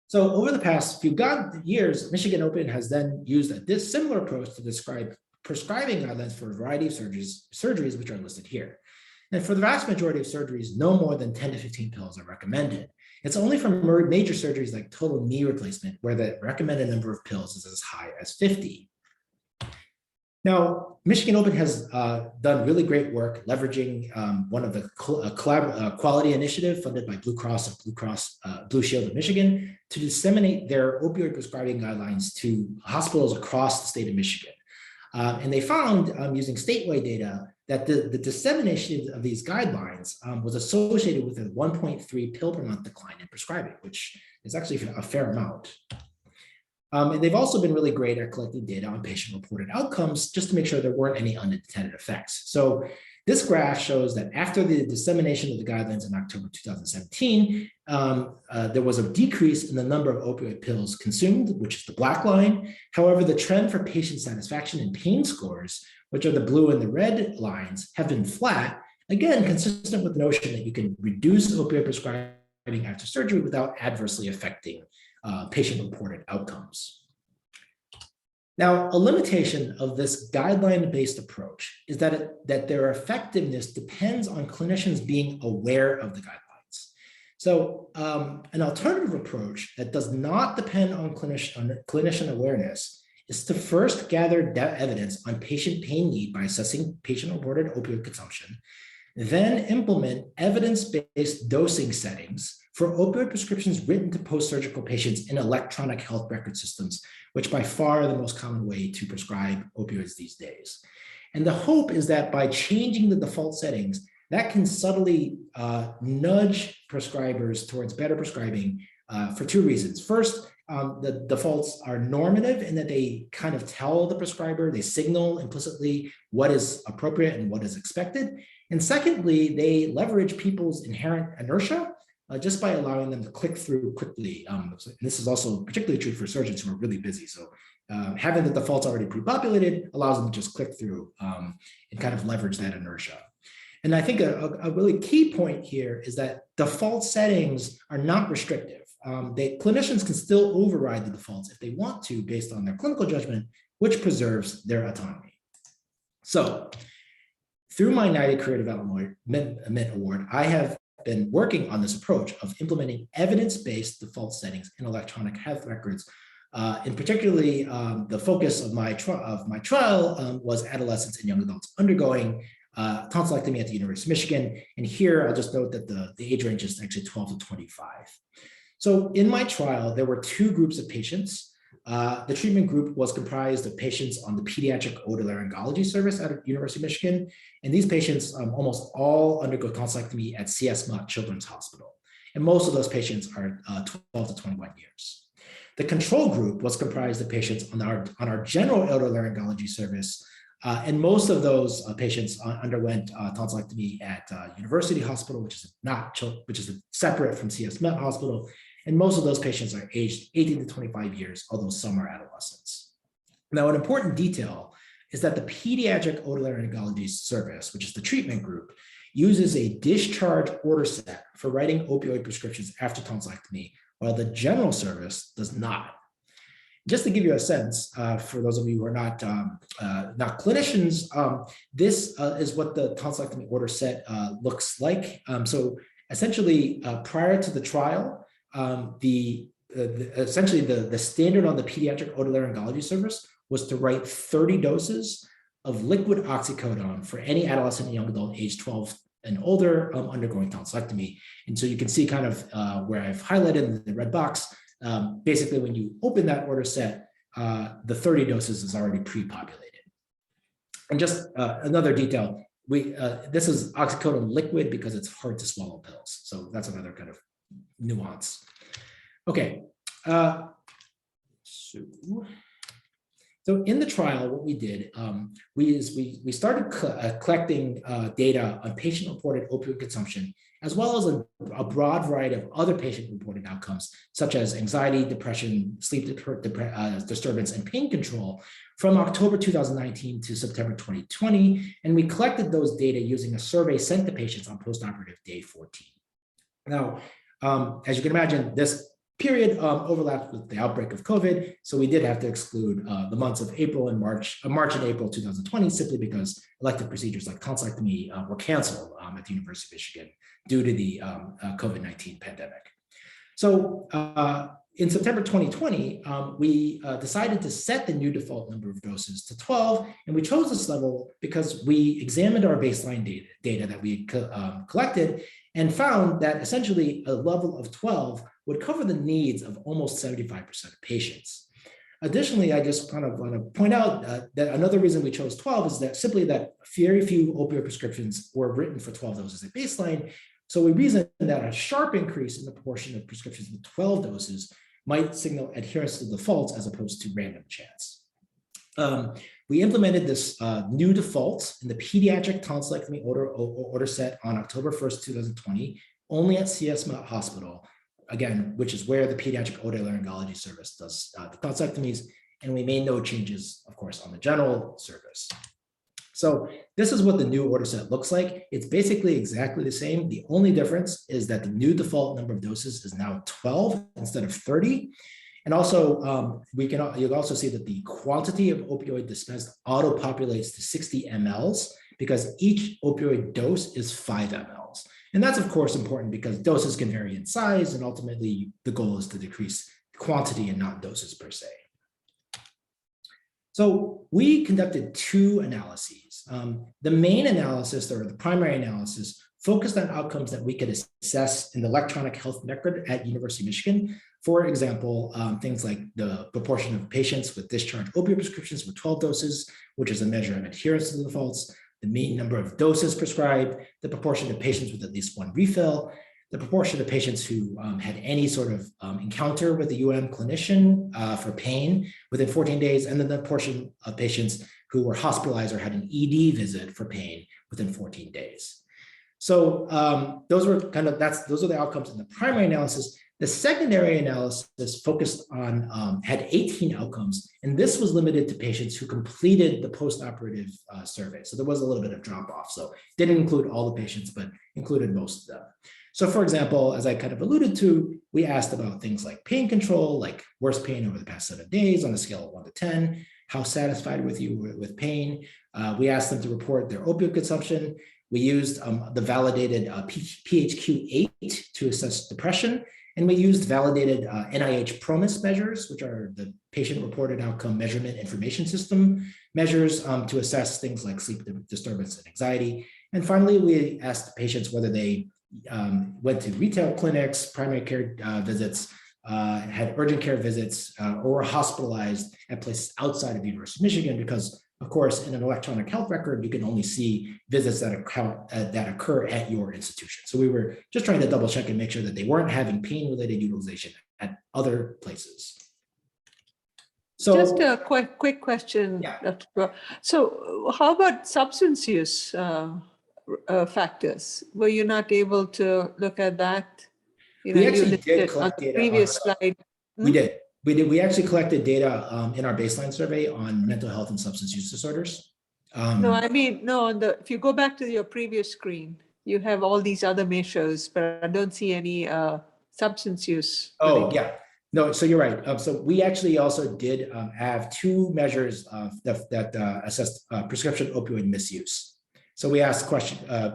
So over the past few years, Michigan Open has then used this similar approach to describe prescribing guidelines for a variety of surgeries which are listed here. And for the vast majority of surgeries, no more than 10 to 15 pills are recommended. It's only for major surgeries like total knee replacement where the recommended number of pills is as high as 50. Now, Michigan Open has done really great work leveraging one of the quality initiative funded by Blue Cross and Blue Shield of Michigan to disseminate their opioid prescribing guidelines to hospitals across the state of Michigan. And they found using statewide data that the dissemination of these guidelines was associated with a 1.3 pill per month decline in prescribing, which is actually a fair amount. And they've also been really great at collecting data on patient-reported outcomes just to make sure there weren't any unintended effects. So this graph shows that after the dissemination of the guidelines in October 2017, there was a decrease in the number of opioid pills consumed, which is the black line. However, the trend for patient satisfaction and pain scores, which are the blue and the red lines, have been flat, again, consistent with the notion that you can reduce opioid prescribing after surgery without adversely affecting patient-reported outcomes. Now, a limitation of this guideline-based approach is that their effectiveness depends on clinicians being aware of the guidelines. So an alternative approach that does not depend on clinician awareness is to first gather evidence on patient pain need by assessing patient-reported opioid consumption, then implement evidence-based dosing settings for opioid prescriptions written to post-surgical patients in electronic health record systems, which by far are the most common way to prescribe opioids these days. And the hope is that by changing the default settings, that can subtly nudge prescribers towards better prescribing for two reasons. First, the defaults are normative in that they kind of tell the prescriber, they signal implicitly what is appropriate and what is expected. And secondly, they leverage people's inherent inertia just by allowing them to click through quickly. And this is also particularly true for surgeons who are really busy. So having the defaults already pre-populated allows them to just click through and kind of leverage that inertia. And I think a really key point here is that default settings are not restrictive. Clinicians can still override the defaults if they want to based on their clinical judgment, which preserves their autonomy. So through my 90 Career Development Award, I have been working on this approach of implementing evidence-based default settings in electronic health records. And particularly, the focus of my trial was adolescents and young adults undergoing tonsillectomy at the University of Michigan. And here, I'll just note that the age range is actually 12 to 25. So in my trial, there were two groups of patients. The treatment group was comprised of patients on the Pediatric Otolaryngology service at the University of Michigan. And these patients almost all undergo tonsillectomy at CS Mott Children's Hospital. And most of those patients are 12 to 21 years. The control group was comprised of patients on our general otolaryngology service. And most of those patients underwent tonsillectomy at University Hospital, which is separate from CS Mott Hospital. And most of those patients are aged 18 to 25 years, although some are adolescents. Now, an important detail is that the Pediatric Otolaryngology service, which is the treatment group, uses a discharge order set for writing opioid prescriptions after tonsillectomy, while the general service does not. Just to give you a sense, for those of you who are not clinicians, this is what the tonsillectomy order set looks like. So essentially, prior to the trial, essentially the standard on the Pediatric Otolaryngology service was to write 30 doses of liquid oxycodone for any adolescent and young adult age 12 and older undergoing tonsillectomy. And so you can see kind of where I've highlighted in the red box, basically when you open that order set, the 30 doses is already pre-populated. And just another detail, this is oxycodone liquid because it's hard to swallow pills. So that's another kind of nuance. Okay, so in the trial, what we did, we started collecting data on patient-reported opioid consumption, as well as a broad variety of other patient-reported outcomes, such as anxiety, depression, sleep disturbance, and pain control from October 2019 to September 2020. And we collected those data using a survey sent to patients on postoperative day 14. Now, as you can imagine, this period overlapped with the outbreak of COVID, so we did have to exclude the months of March and April 2020, simply because elective procedures like tonsillectomy were canceled at the University of Michigan due to the COVID-19 pandemic. So in September 2020, we decided to set the new default number of doses to 12, and we chose this level because we examined our baseline data that we collected and found that essentially a level of 12 would cover the needs of almost 75% of patients. Additionally, I just kind of want to point out that another reason we chose 12 is that simply that very few opioid prescriptions were written for 12 doses at baseline. So we reasoned that a sharp increase in the proportion of prescriptions with 12 doses might signal adherence to defaults as opposed to random chance. We implemented this new default in the pediatric tonsillectomy order set on October 1st, 2020, only at CS Hospital, again, which is where the pediatric otolaryngology service does the tonsillectomies, and we made no changes, of course, on the general service. So this is what the new order set looks like. It's basically exactly the same. The only difference is that the new default number of doses is now 12 instead of 30. And also, you'll also see that the quantity of opioid dispensed auto-populates to 60 mLs because each opioid dose is 5 mLs. And that's, of course, important because doses can vary in size, and ultimately, the goal is to decrease quantity and not doses per se. So we conducted 2 analyses. The main analysis, or the primary analysis, focused on outcomes that we could assess in the electronic health record at University of Michigan. For example, things like the proportion of patients with discharged opioid prescriptions with 12 doses, which is a measure of adherence to the defaults, the mean number of doses prescribed, the proportion of patients with at least 1 refill, the proportion of patients who had any sort of encounter with a clinician for pain within 14 days, and then the portion of patients who were hospitalized or had an ED visit for pain within 14 days. So those are the outcomes in the primary analysis. The secondary analysis focused on, had 18 outcomes, and this was limited to patients who completed the post-operative survey. So there was a little bit of drop off. So didn't include all the patients, but included most of them. So for example, as I kind of alluded to, we asked about things like pain control, like worst pain over the past 7 days on a scale of 1 to 10, how satisfied with you with pain. We asked them to report their opioid consumption. We used the validated PHQ-8 to assess depression. And we used validated NIH PROMIS measures, which are the patient-reported outcome measurement information system measures to assess things like sleep disturbance and anxiety. And finally, we asked patients whether they went to retail clinics, primary care visits, had urgent care visits, or were hospitalized at places outside of the University of Michigan, because of course, in an electronic health record, you can only see visits that occur at your institution. So we were just trying to double check and make sure that they weren't having pain-related utilization at other places. So just a quick question, yeah. Dr. Chua. So how about substance use factors? Were you not able to look at that? You know, we actually you did collect on the data previous on, slide. We did. We actually collected data in our baseline survey on mental health and substance use disorders. No, I mean, no, if you go back to your previous screen, you have all these other measures, but I don't see any substance use. Oh, yeah. No, so you're right. So we actually also did have 2 measures that assessed prescription opioid misuse. So we asked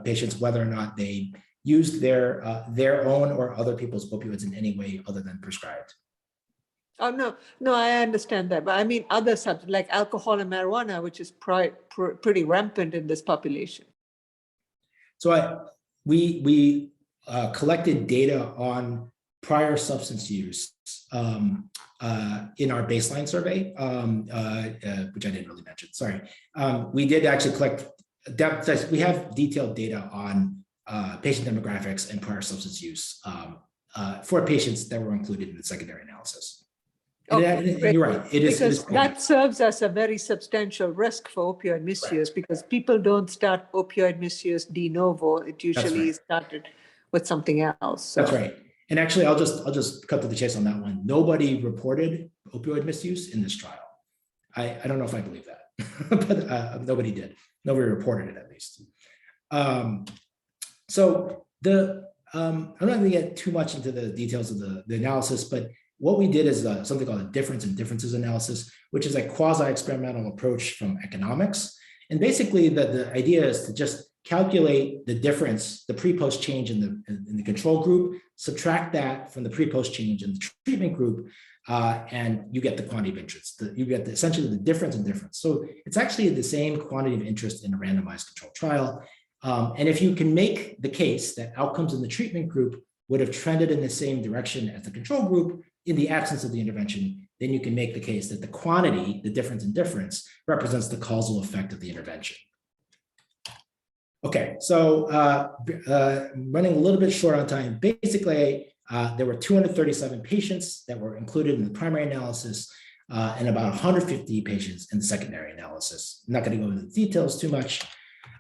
patients whether or not they used their own or other people's opioids in any way other than prescribed. Oh, no, I understand that. But I mean, other substances like alcohol and marijuana, which is pretty rampant in this population. So we collected data on prior substance use in our baseline survey, which I didn't really mention, sorry. We did actually collect, we have detailed data on patient demographics and prior substance use for patients that were included in the secondary analysis. And you're right, it is. Because that serves as a very substantial risk for opioid misuse, because people don't start opioid misuse de novo. It usually is started with something else. So. That's right. And actually, I'll just cut to the chase on that one. Nobody reported opioid misuse in this trial. I don't know if I believe that, but nobody did. Nobody reported it, at least. So I'm not going to get too much into the details of the analysis, but what we did is something called a difference in differences analysis, which is a quasi-experimental approach from economics. And basically, the idea is to just calculate the difference, the pre-post change in the control group, subtract that from the pre-post change in the treatment group, and you get the quantity of interest. You get essentially the difference in difference. So it's actually the same quantity of interest in a randomized controlled trial. And if you can make the case that outcomes in the treatment group would have trended in the same direction as the control group in the absence of the intervention, then you can make the case that the quantity, the difference in difference, represents the causal effect of the intervention. Okay, so running a little bit short on time. Basically, there were 237 patients that were included in the primary analysis and about 150 patients in the secondary analysis. I'm not going to go into the details too much.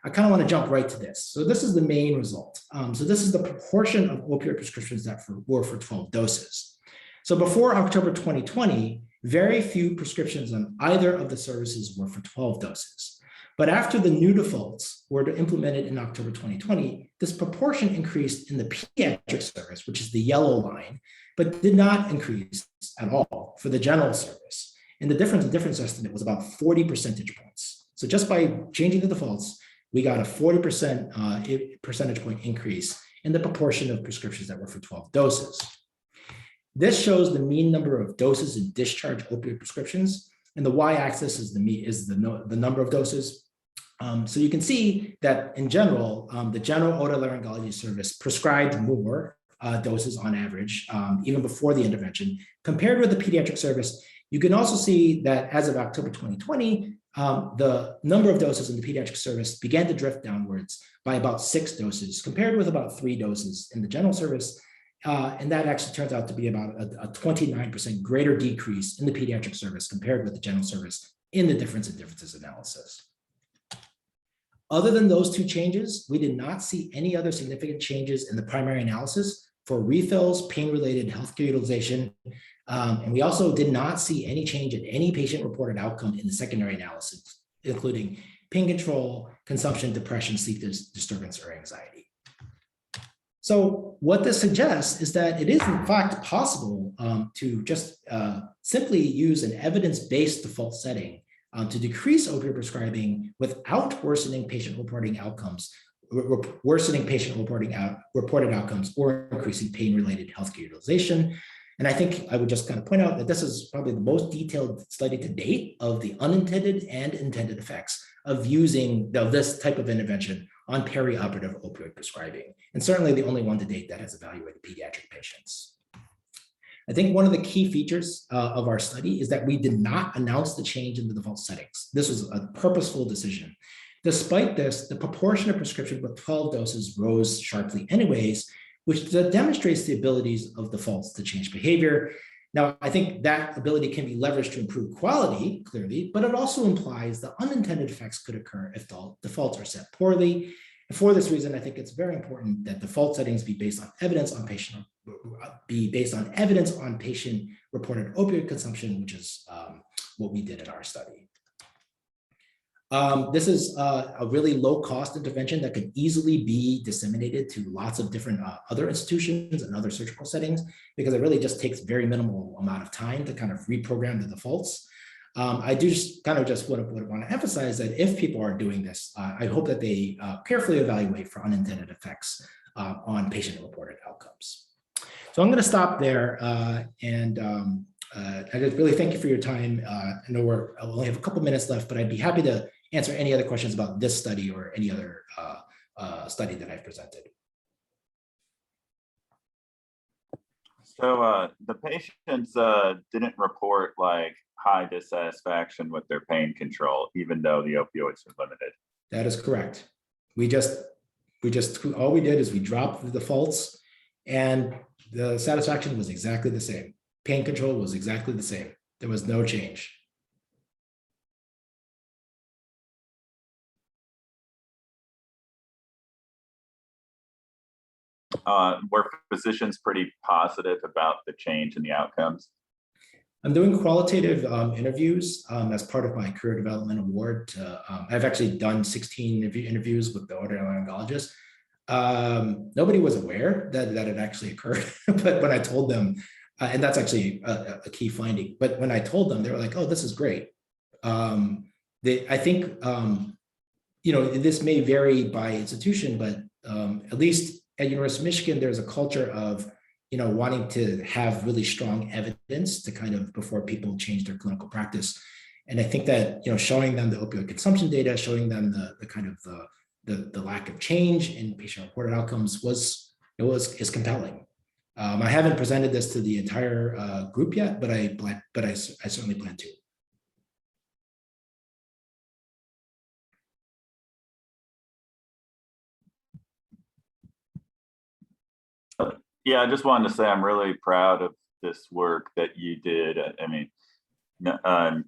I kind of want to jump right to this. So this is the main result. So this is the proportion of opioid prescriptions that were for 12 doses. So before October 2020, very few prescriptions on either of the services were for 12 doses. But after the new defaults were implemented in October 2020, this proportion increased in the pediatric service, which is the yellow line, but did not increase at all for the general service. And the difference estimate was about 40 percentage points. So just by changing the defaults, we got a 40% percentage point increase in the proportion of prescriptions that were for 12 doses. This shows the mean number of doses in discharge opioid prescriptions, and the y-axis is the number of doses. So you can see that in general, the general otolaryngology service prescribed more doses on average, even before the intervention, compared with the pediatric service. You can also see that as of October 2020, the number of doses in the pediatric service began to drift downwards by about 6 doses, compared with about 3 doses in the general service. And that actually turns out to be about a 29% greater decrease in the pediatric service compared with the general service in the differences analysis. Other than those 2 changes, we did not see any other significant changes in the primary analysis for refills, pain-related healthcare utilization, and we also did not see any change in any patient-reported outcome in the secondary analysis, including pain control, consumption, depression, sleep disturbance, or anxiety. So what this suggests is that it is in fact possible to just simply use an evidence-based default setting to decrease opioid prescribing without worsening patient-reported outcomes, reported outcomes, or increasing pain-related healthcare utilization. And I think I would just kind of point out that this is probably the most detailed study to date of the unintended and intended effects of using this type of intervention on perioperative opioid prescribing, and certainly the only one to date that has evaluated pediatric patients. I think one of the key features of our study is that we did not announce the change in the default settings. This was a purposeful decision. Despite this, the proportion of prescription with 12 doses rose sharply anyways, which demonstrates the abilities of defaults to change behavior. Now, I think that ability can be leveraged to improve quality, clearly, but it also implies that unintended effects could occur if defaults are set poorly. And for this reason, I think it's very important that default settings be based on evidence on patient-reported opioid consumption, which is what we did in our study. This is a really low-cost intervention that could easily be disseminated to lots of different other institutions and other surgical settings, because it really just takes very minimal amount of time to kind of reprogram the defaults. I do just would want to emphasize that if people are doing this, I hope that they carefully evaluate for unintended effects on patient-reported outcomes. So I'm going to stop there, and I just really thank you for your time. I know I only have a couple minutes left, but I'd be happy to answer any other questions about this study or any other study that I've presented. So the patients didn't report like high dissatisfaction with their pain control, even though the opioids are limited. That is correct. All we did is we dropped the defaults, and the satisfaction was exactly the same. Pain control was exactly the same. There was no change. Were physicians pretty positive about the change in the outcomes? I'm doing qualitative interviews as part of my career development award. I've actually done 16 interviews with the otolaryngologist. Nobody was aware that it actually occurred, but when I told them, and that's actually a key finding, but when I told them, they were like, "Oh, this is great." I think this may vary by institution, but at least at University of Michigan, there's a culture of wanting to have really strong evidence to kind of before people change their clinical practice. And I think that showing them the opioid consumption data, showing them the kind of the lack of change in patient-reported outcomes is compelling. I haven't presented this to the entire group yet, but I certainly plan to. Yeah, I just wanted to say I'm really proud of this work that you did. I mean, I'm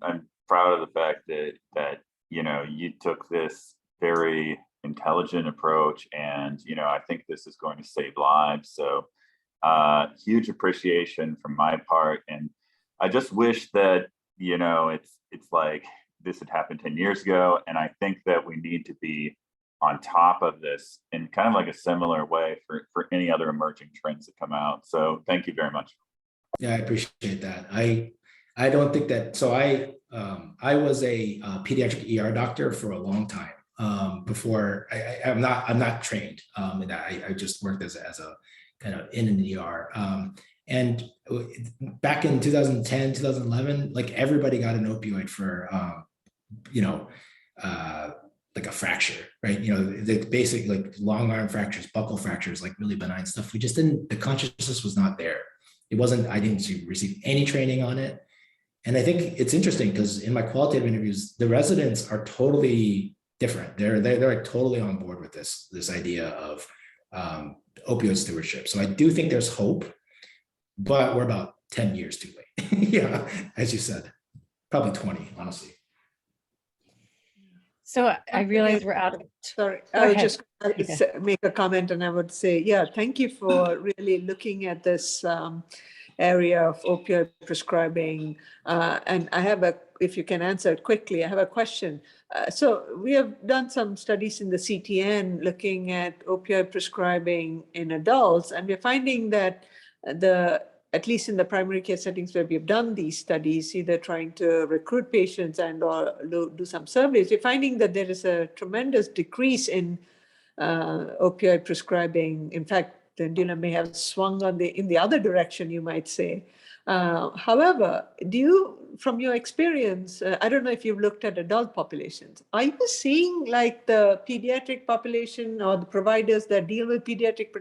proud of the fact that you took this very intelligent approach, and I think this is going to save lives. So huge appreciation from my part, and I just wish that it's like this had happened 10 years ago, and I think that we need to be on top of this in kind of like a similar way for any other emerging trends that come out. So thank you very much. Yeah, I appreciate that. I don't think that. So I was a pediatric ER doctor for a long time before. I'm not trained in that. I just worked as a kind of in an ER. And back in 2010, 2011, like everybody got an opioid for like a fracture, right? The basic like long arm fractures, buckle fractures, like really benign stuff. We just didn't. The consciousness was not there. It wasn't. I didn't receive any training on it. And I think it's interesting because in my qualitative interviews, the residents are totally different. They're like totally on board with this idea of opioid stewardship. So I do think there's hope, but we're about 10 years too late. Yeah, as you said, probably 20, honestly. So I realize we're out of. Sorry, Go I would ahead. just make a comment, and I would say, yeah, thank you for really looking at this area of opioid prescribing. And I have if you can answer it quickly, I have a question. So we have done some studies in the CTN looking at opioid prescribing in adults, and we're finding that at least in the primary care settings where we've done these studies, either trying to recruit patients and or do some surveys, we're finding that there is a tremendous decrease in opioid prescribing. In fact, the pendulum may have swung in the other direction, you might say. However, from your experience, I don't know if you've looked at adult populations, are you seeing like the pediatric population or the providers that deal with pediatric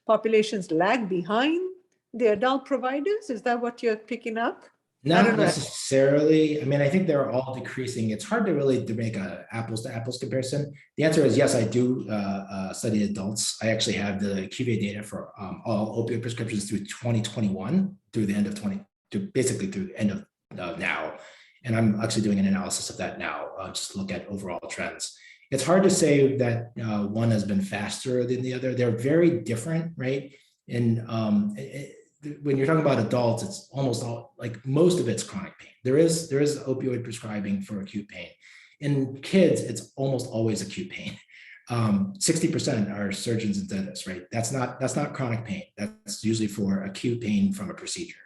populations lag behind the adult providers? Is that what you're picking up? Not necessarily. I mean, I think they're all decreasing. It's hard to really make a apples to apples comparison. The answer is yes, I do study adults. I actually have the QVA data for all opioid prescriptions through 2021, through the end of basically through the end of now. And I'm actually doing an analysis of that now, just to look at overall trends. It's hard to say that one has been faster than the other. They're very different, right? And when you're talking about adults, it's almost all, like most of it's chronic pain. There is opioid prescribing for acute pain. In kids, it's almost always acute pain. 60% are surgeons and dentists, right? That's not chronic pain. That's usually for acute pain from a procedure.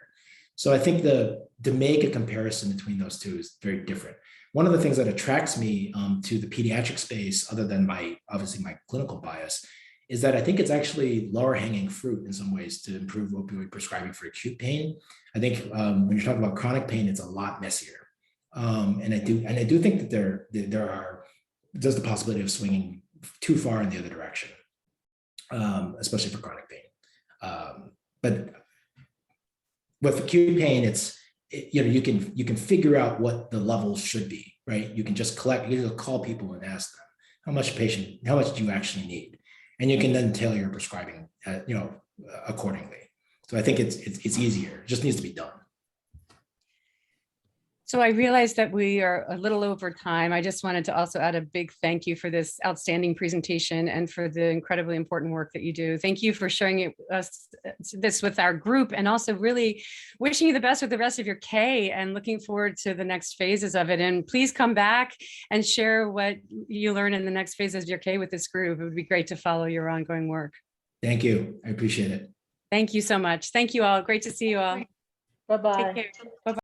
So I think to make a comparison between those two is very different. One of the things that attracts me to the pediatric space, other than obviously my clinical bias, is that I think it's actually lower hanging fruit in some ways to improve opioid prescribing for acute pain. I think when you're talking about chronic pain, it's a lot messier. And I do think that there's the possibility of swinging too far in the other direction, especially for chronic pain. But with acute pain, you can figure out what the levels should be, right? You can just call people and ask them how much do you actually need? And you can then tailor your prescribing, accordingly. So I think it's easier. It just needs to be done. So I realize that we are a little over time. I just wanted to also add a big thank you for this outstanding presentation and for the incredibly important work that you do. Thank you for sharing this with our group, and also really wishing you the best with the rest of your K, and looking forward to the next phases of it. And please come back and share what you learn in the next phases of your K with this group. It would be great to follow your ongoing work. Thank you. I appreciate it. Thank you so much. Thank you all. Great to see you all. Bye-bye. Take care. Bye-bye.